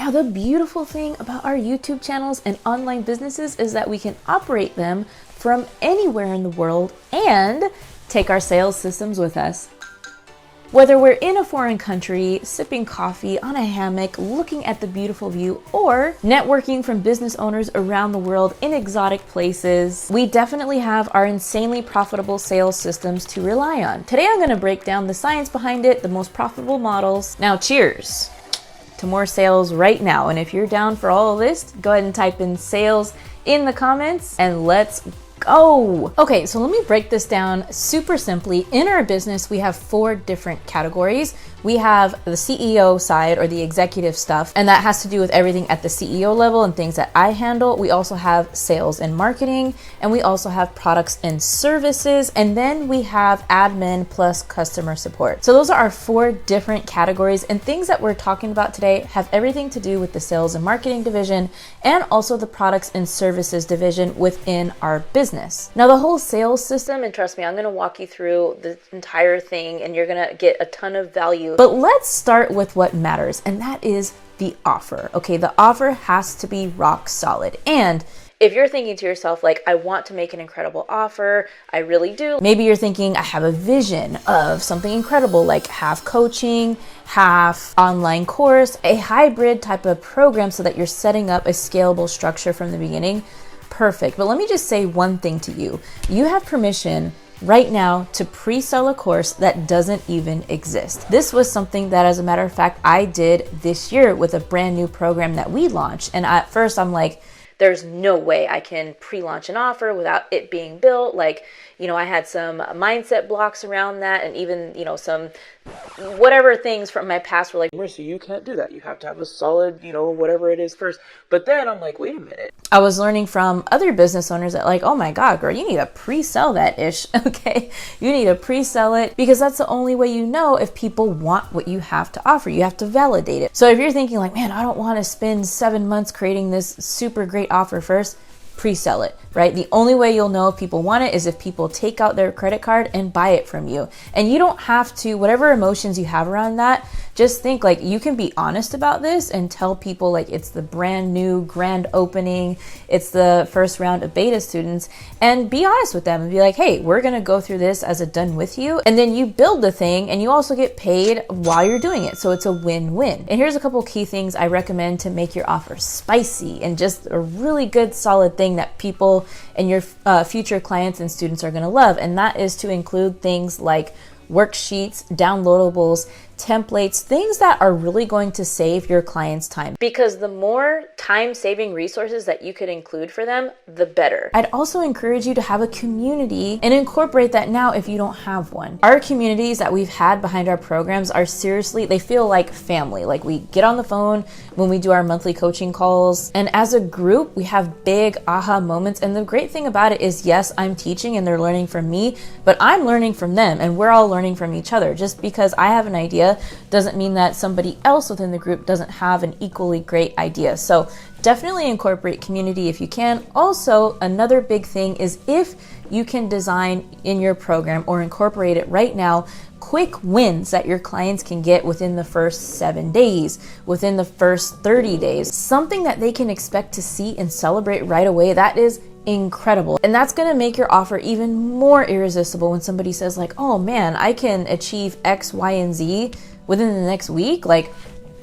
Now, the beautiful thing about our YouTube channels and online businesses is that we can operate them from anywhere in the world and take our sales systems with us. Whether we're in a foreign country, sipping coffee on a hammock, looking at the beautiful view, or networking from business owners around the world in exotic places, we definitely have our insanely profitable sales systems to rely on. Today, I'm gonna break down the science behind it, the most profitable models. Now, cheers to more sales right now. And if you're down for all of this, go ahead and type in sales in the comments and let's go. Okay, so let me break this down super simply. In our business, we have 4 different categories. We have the CEO side, or the executive stuff, and that has to do with everything at the CEO level and things that I handle. We also have sales and marketing, and we also have products and services, and then we have admin plus customer support. So those are our 4 different categories, and things that we're talking about today have everything to do with the sales and marketing division and also the products and services division within our business. Now, the whole sales system, and trust me, I'm going to walk you through the entire thing and you're going to get a ton of value. But let's start with what matters, and that is the offer. Okay, the offer has to be rock solid. And if you're thinking to yourself, like, I want to make an incredible offer, I really do. Maybe you're thinking, I have a vision of something incredible, like half coaching, half online course, a hybrid type of program so that you're setting up a scalable structure from the beginning. Perfect. But let me just say one thing to you. You have permission right now to pre-sell a course that doesn't even exist. This was something that, as a matter of fact, I did this year with a brand new program that we launched. And at first I'm like, there's no way I can pre-launch an offer without it being built. Like, I had some mindset blocks around that, and even, some whatever things from my past were like, Marissa, you can't do that. You have to have a solid, whatever it is first. But then I'm like, wait a minute. I was learning from other business owners that, like, oh my God, girl, you need to pre-sell that ish. Okay. You need to pre-sell it, because that's the only way you know if people want what you have to offer. You have to validate it. So if you're thinking like, man, I don't want to spend 7 months creating this super great offer first, pre-sell it, right? The only way you'll know if people want it is if people take out their credit card and buy it from you. And you don't have to, whatever emotions you have around that, just think like you can be honest about this and tell people like it's the brand new grand opening, it's the first round of beta students, and be honest with them and be like, hey, we're gonna go through this as a done with you. And then you build the thing and you also get paid while you're doing it. So it's a win-win. And here's a couple key things I recommend to make your offer spicy and just a really good solid thing that people and your future clients and students are gonna love. And that is to include things like worksheets, downloadables, templates, things that are really going to save your clients time. Because the more time-saving resources that you could include for them, the better. I'd also encourage you to have a community and incorporate that now if you don't have one. Our communities that we've had behind our programs are seriously, they feel like family. Like we get on the phone when we do our monthly coaching calls, and as a group, we have big aha moments. And the great thing about it is, yes, I'm teaching and they're learning from me, but I'm learning from them and we're all learning from each other. Just because I have an idea doesn't mean that somebody else within the group doesn't have an equally great idea. So definitely incorporate community if you can. Also, another big thing is if you can design in your program or incorporate it right now, quick wins that your clients can get within the first 7 days, within the first 30 days, something that they can expect to see and celebrate right away. That is incredible. And that's going to make your offer even more irresistible when somebody says like, oh man, I can achieve X, Y, and Z within the next week. Like,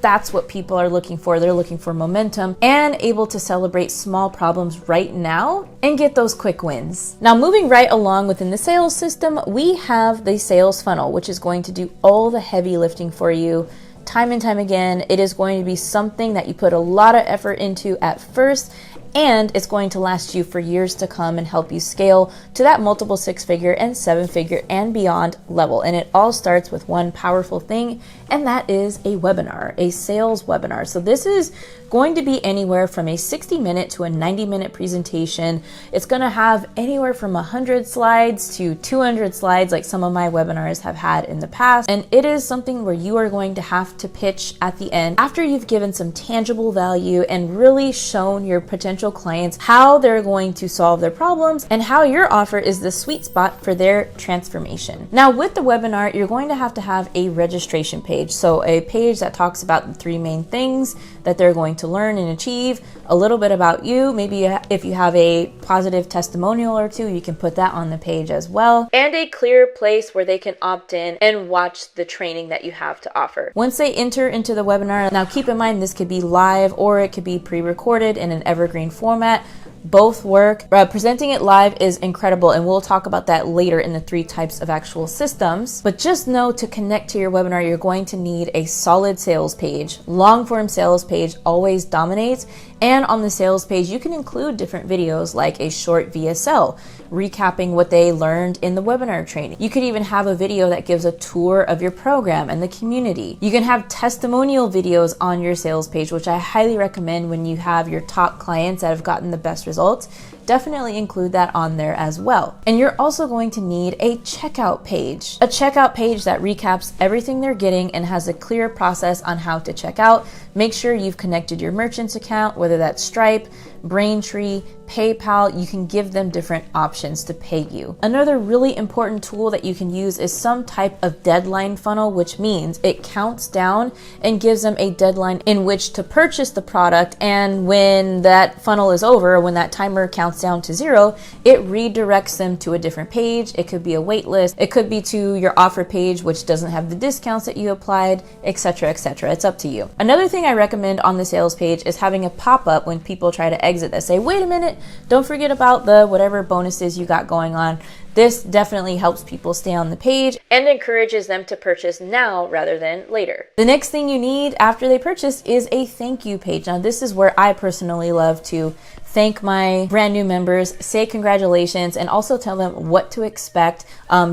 that's what people are looking for. They're looking for momentum and able to celebrate small problems right now and get those quick wins. Now, moving right along within the sales system, we have the sales funnel, which is going to do all the heavy lifting for you time and time again. It is going to be something that you put a lot of effort into at first, and it's going to last you for years to come and help you scale to that multiple 6-figure and 7-figure and beyond level. And it all starts with one powerful thing, and that is a webinar, a sales webinar. So this is going to be anywhere from a 60-minute to a 90-minute presentation. It's going to have anywhere from 100 slides to 200 slides, like some of my webinars have had in the past. And it is something where you are going to have to pitch at the end after you've given some tangible value and really shown your potential potential clients how they're going to solve their problems and how your offer is the sweet spot for their transformation. Now, with the webinar, you're going to have a registration page. So a page that talks about the three main things that they're going to learn and achieve, a little bit about you. Maybe if you have a positive testimonial or two, you can put that on the page as well. And a clear place where they can opt in and watch the training that you have to offer. Once they enter into the webinar, now keep in mind this could be live or it could be pre-recorded in an evergreen format. Both work. Presenting it live is incredible, and we'll talk about that later in the 3 types of actual systems. But just know, to connect to your webinar, you're going to need a solid sales page. Long form sales page always dominates. And on the sales page, you can include different videos like a short VSL, recapping what they learned in the webinar training. You could even have a video that gives a tour of your program and the community. You can have testimonial videos on your sales page, which I highly recommend when you have your top clients that have gotten the best results. Definitely include that on there as well. And you're also going to need a checkout page. A checkout page that recaps everything they're getting and has a clear process on how to check out. Make sure you've connected your merchant's account, whether that's Stripe, Braintree, PayPal. You can give them different options to pay you. Another really important tool that you can use is some type of deadline funnel, which means it counts down and gives them a deadline in which to purchase the product. And when that funnel is over, when that timer counts down to 0, it redirects them to a different page. It could be a wait list. It could be to your offer page, which doesn't have the discounts that you applied, etc., etc. It's up to you. Another thing I recommend on the sales page is having a pop-up when people try to exit that say, wait a minute, don't forget about the whatever bonuses you got going on. This definitely helps people stay on the page and encourages them to purchase now rather than later. The next thing you need after they purchase is a thank you page. Now, this is where I personally love to thank my brand new members, say congratulations, and also tell them what to expect,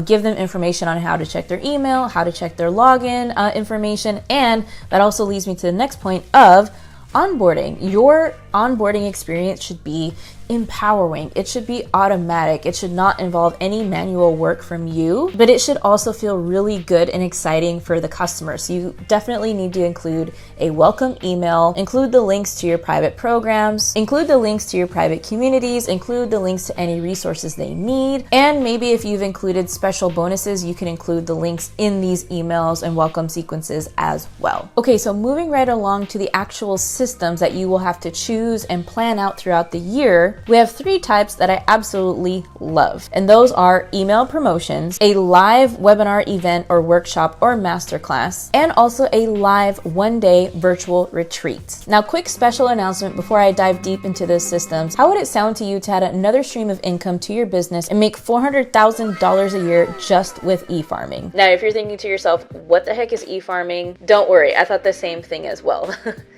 give them information on how to check their email, how to check their login information, and that also leads me to the next point of onboarding. Your onboarding experience should be empowering. It should be automatic. It should not involve any manual work from you, but it should also feel really good and exciting for the customer. So you definitely need to include a welcome email, include the links to your private programs, include the links to your private communities, include the links to any resources they need. And maybe if you've included special bonuses, you can include the links in these emails and welcome sequences as well. Okay, so moving right along to the actual systems that you will have to choose and plan out throughout the year, we have 3 types that I absolutely love. And those are email promotions, a live webinar event or workshop or masterclass, and also a live 1-day virtual retreat. Now, quick special announcement before I dive deep into the systems. How would it sound to you to add another stream of income to your business and make $400,000 a year just with e-farming? Now, if you're thinking to yourself, what the heck is e-farming? Don't worry, I thought the same thing as well.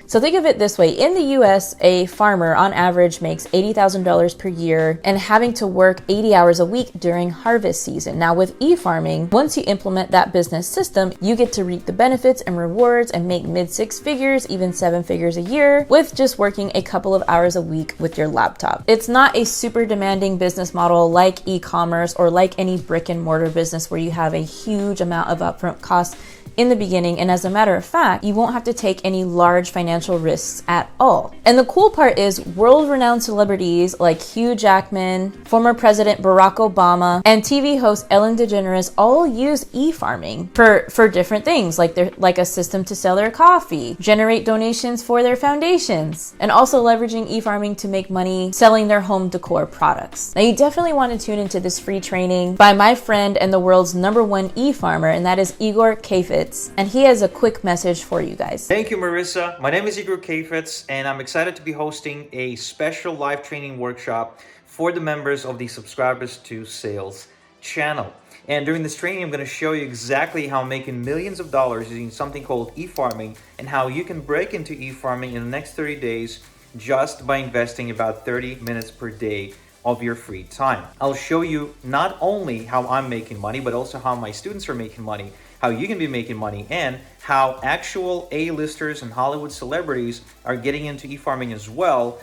So think of it this way. In the US, a farmer on average makes $80,000 per year and having to work 80 hours a week during harvest season. Now with e-farming, once you implement that business system, you get to reap the benefits and rewards and make mid-6 figures, even 7 figures a year with just working a couple of hours a week with your laptop. It's not a super demanding business model like e-commerce or like any brick and mortar business where you have a huge amount of upfront costs in the beginning, and as a matter of fact, you won't have to take any large financial risks at all. And the cool part is world-renowned celebrities like Hugh Jackman, former President Barack Obama, and TV host Ellen DeGeneres all use e-farming for different things, like a system to sell their coffee, generate donations for their foundations, and also leveraging e-farming to make money selling their home decor products. Now, you definitely want to tune into this free training by my friend and the world's #1 e-farmer, and that is Igor Kaifetz. And he has a quick message for you guys. Thank you, Marissa. My name is Igor Kaifetz, and I'm excited to be hosting a special live training workshop for the members of the Subscribers to Sales channel. And during this training, I'm going to show you exactly how I'm making millions of dollars using something called e-farming and how you can break into e-farming in the next 30 days just by investing about 30 minutes per day of your free time. I'll show you not only how I'm making money, but also how my students are making money, how you can be making money, and how actual A-listers and Hollywood celebrities are getting into e-farming as well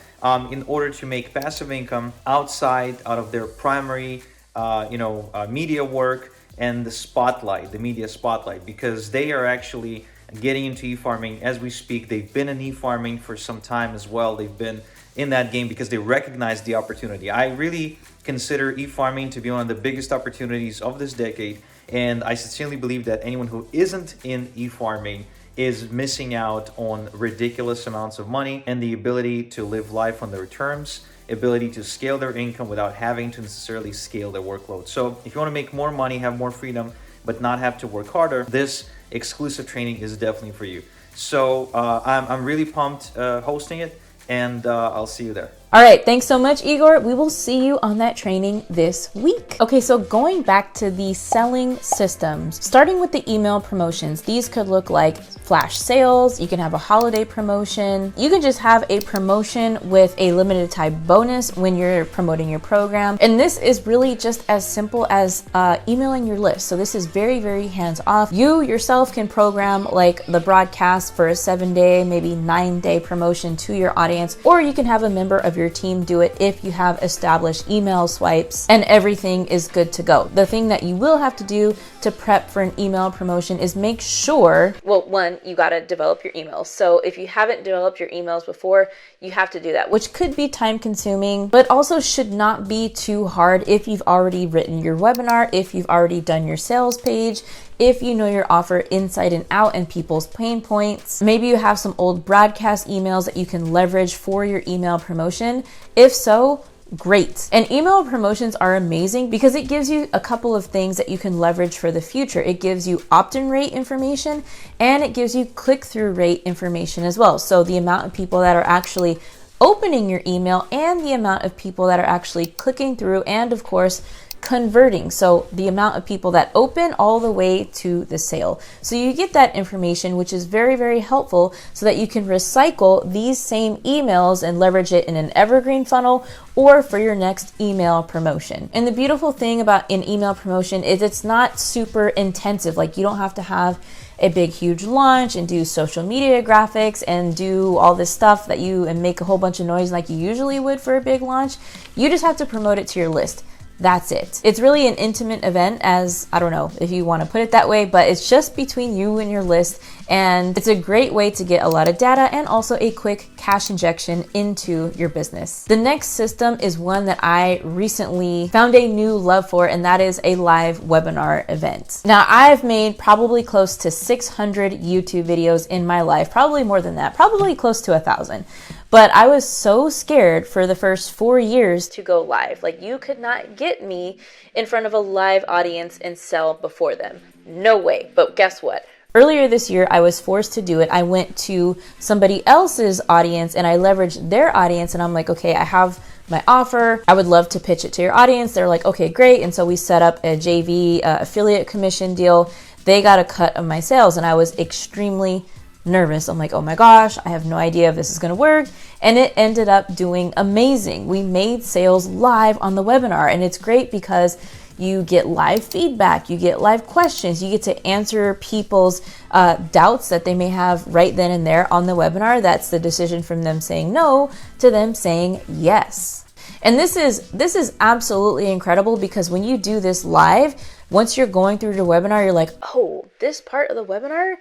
in order to make passive income out of their primary media work and the media spotlight, because they are actually getting into e-farming as we speak. They've been in e-farming for some time as well. They've been in that game because they recognize the opportunity. I really consider e-farming to be one of the biggest opportunities of this decade, and I sincerely believe that anyone who isn't in e-farming is missing out on ridiculous amounts of money and the ability to live life on their terms, ability to scale their income without having to necessarily scale their workload. So if you want to make more money, have more freedom, but not have to work harder, this exclusive training is definitely for you. So I'm really pumped hosting it, and I'll see you there. All right, thanks so much, Igor. We will see you on that training this week. Okay, so going back to the selling systems, starting with the email promotions, these could look like flash sales. You can have a holiday promotion. You can just have a promotion with a limited time bonus when you're promoting your program. And this is really just as simple as emailing your list. So this is very, very hands off. You yourself can program like the broadcast for a 7-day, maybe 9-day promotion to your audience, or you can have a member of your team do it if you have established email swipes and everything is good to go. The thing that you will have to do to prep for an email promotion is make sure, well, one, you got to develop your emails. So if you haven't developed your emails before, you have to do that, which could be time consuming, but also should not be too hard if you've already written your webinar, if you've already done your sales page, if you know your offer inside and out and people's pain points. Maybe you have some old broadcast emails that you can leverage for your email promotion. If so, great. And email promotions are amazing because it gives you a couple of things that you can leverage for the future. It gives you opt-in rate information and it gives you click-through rate information as well. So the amount of people that are actually opening your email and the amount of people that are actually clicking through and, of course, converting. So the amount of people that open all the way to the sale. So you get that information, which is very, very helpful so that you can recycle these same emails and leverage it in an evergreen funnel or for your next email promotion. And the beautiful thing about an email promotion is it's not super intensive. Like you don't have to have a big, huge launch and do social media graphics and do all this stuff that and make a whole bunch of noise like you usually would for a big launch. You just have to promote it to your list. That's it. It's really an intimate event, as I don't know if you want to put it that way, but it's just between you and your list. And it's a great way to get a lot of data and also a quick cash injection into your business. The next system is one that I recently found a new love for, and that is a live webinar event. Now, I've made probably close to 600 YouTube videos in my life, probably more than that, probably close to 1,000. But I was so scared for the first 4 years to go live. Like you could not get me in front of a live audience and sell before them. No way. But guess what? Earlier this year, I was forced to do it. I went to somebody else's audience and I leveraged their audience and I'm like, okay, I have my offer. I would love to pitch it to your audience. They're like, okay, great. And so we set up a JV affiliate commission deal. They got a cut of my sales and I was extremely nervous. I'm like, oh my gosh, I have no idea if this is going to work. And it ended up doing amazing. We made sales live on the webinar. And it's great because you get live feedback, you get live questions, you get to answer people's doubts that they may have right then and there on the webinar. That's the decision from them saying no to them saying yes. And this is absolutely incredible because when you do this live, once you're going through your webinar, you're like, oh, this part of the webinar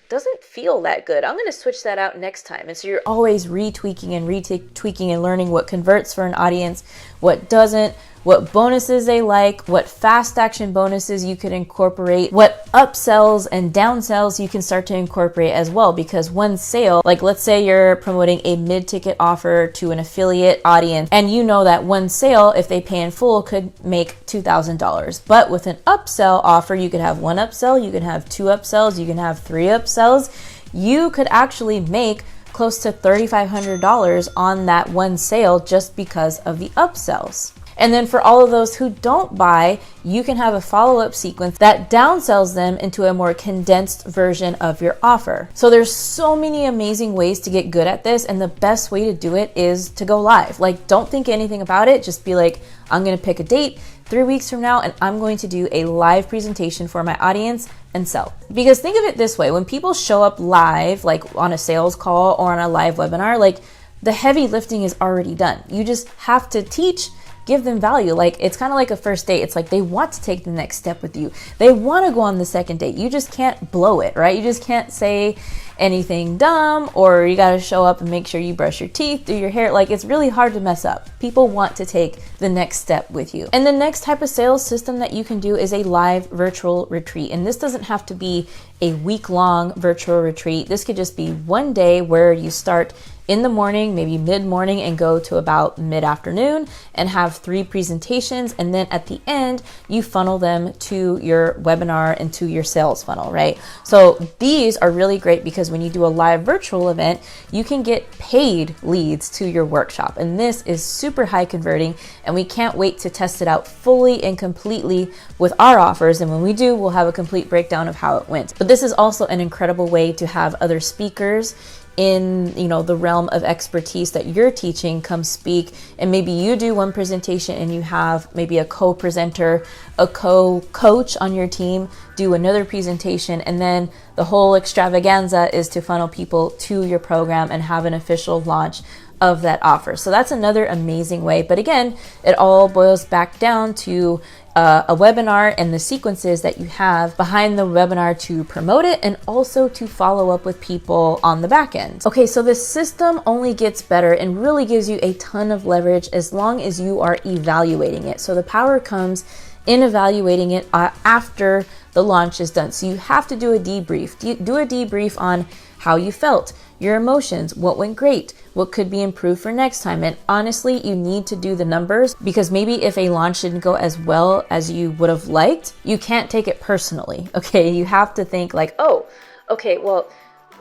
doesn't feel that good. I'm going to switch that out next time. And so you're always retweaking and learning what converts for an audience, what doesn't, what bonuses they like, what fast action bonuses you could incorporate, what upsells and downsells you can start to incorporate as well. Because one sale, like let's say you're promoting a mid-ticket offer to an affiliate audience, and you know that one sale, if they pay in full, could make $2,000. But with an upsell offer, you could have one upsell, you can have two upsells, you can have three upsells. You could actually make close to $3,500 on that one sale just because of the upsells. And then for all of those who don't buy, you can have a follow-up sequence that downsells them into a more condensed version of your offer. So there's so many amazing ways to get good at this, and the best way to do it is to go live. Like, don't think anything about it. Just be like, I'm going to pick a date 3 weeks from now, and I'm going to do a live presentation for my audience and sell. Because think of it this way, when people show up live, like on a sales call or on a live webinar, like the heavy lifting is already done. You just have to teach give them value. Like, it's kind of like a first date. It's like they want to take the next step with you. They want to go on the second date. You just can't blow it, right? You just can't say anything dumb, or you got to show up and make sure you brush your teeth, do your hair. Like, it's really hard to mess up. People want to take the next step with you. And the next type of sales system that you can do is a live virtual retreat. And this doesn't have to be a week-long virtual retreat. This could just be one day where you start in the morning, maybe mid-morning, and go to about mid-afternoon and have 3 presentations. And then at the end, you funnel them to your webinar and to your sales funnel, right? So these are really great because when you do a live virtual event, you can get paid leads to your workshop. And this is super high converting, and we can't wait to test it out fully and completely with our offers. And when we do, we'll have a complete breakdown of how it went. But this is also an incredible way to have other speakers in, you know, the realm of expertise that you're teaching come speak, and maybe you do one presentation and you have maybe a co-presenter, a co-coach on your team do another presentation, and then the whole extravaganza is to funnel people to your program and have an official launch of that offer. So that's another amazing way. But again, it all boils back down to a webinar and the sequences that you have behind the webinar to promote it, and also to follow up with people on the back end. Okay, so this system only gets better and really gives you a ton of leverage as long as you are evaluating it. So the power comes in evaluating it after the launch is done. So you have to do a debrief. Do a debrief on how you felt, your emotions, what went great, what could be improved for next time. And honestly, you need to do the numbers, because maybe if a launch didn't go as well as you would have liked, you can't take it personally. Okay, you have to think like, oh, okay, well,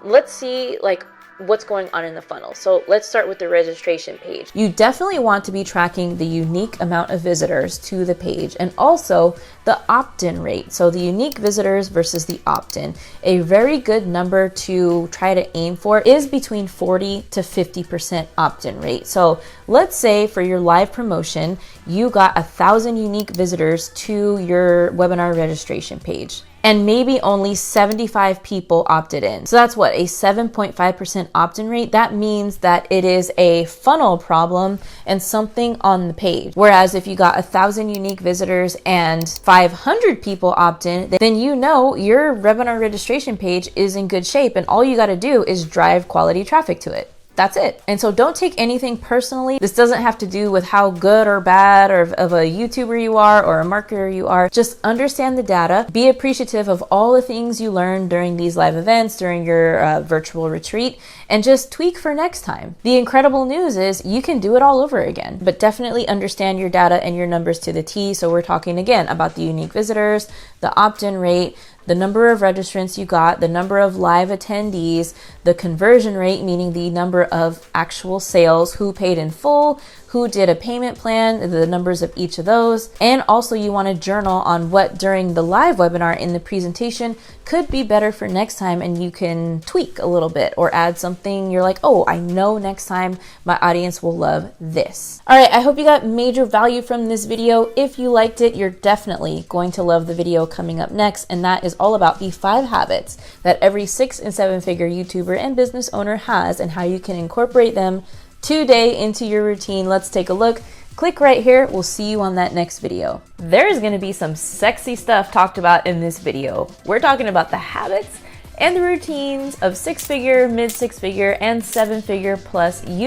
let's see like what's going on in the funnel. So let's start with the registration page. You definitely want to be tracking the unique amount of visitors to the page, and also the opt-in rate. So the unique visitors versus the opt-in. A very good number to try to aim for is between 40 to 50% opt-in rate. So let's say for your live promotion, you got 1,000 unique visitors to your webinar registration page, and maybe only 75 people opted in. So that's what, a 7.5% opt-in rate. That means that it is a funnel problem and something on the page. Whereas if you got 1,000 unique visitors and 500 people opt in, then you know your webinar registration page is in good shape, and all you got to do is drive quality traffic to it. That's it. And so don't take anything personally. This doesn't have to do with how good or bad or of a YouTuber you are or a marketer you are. Just understand the data. Be appreciative of all the things you learned during these live events, during your virtual retreat, and just tweak for next time. The incredible news is you can do it all over again, but definitely understand your data and your numbers to the T. So we're talking again about the unique visitors, the opt-in rate, the number of registrants you got, the number of live attendees, the conversion rate, meaning the number of actual sales, who paid in full, who did a payment plan, the numbers of each of those. And also you want to journal on what during the live webinar in the presentation could be better for next time, and you can tweak a little bit or add something you're like, oh, I know next time my audience will love this. All right, I hope you got major value from this video. If you liked it, you're definitely going to love the video coming up next, and that is all about the 5 habits that every 6- and 7-figure YouTuber and business owner has, and how you can incorporate them today into your routine. Let's take a look. Click right here. We'll see you on that next video. There's going to be some sexy stuff talked about in this video. We're talking about the habits and the routines of 6-figure, mid 6-figure, and 7-figure plus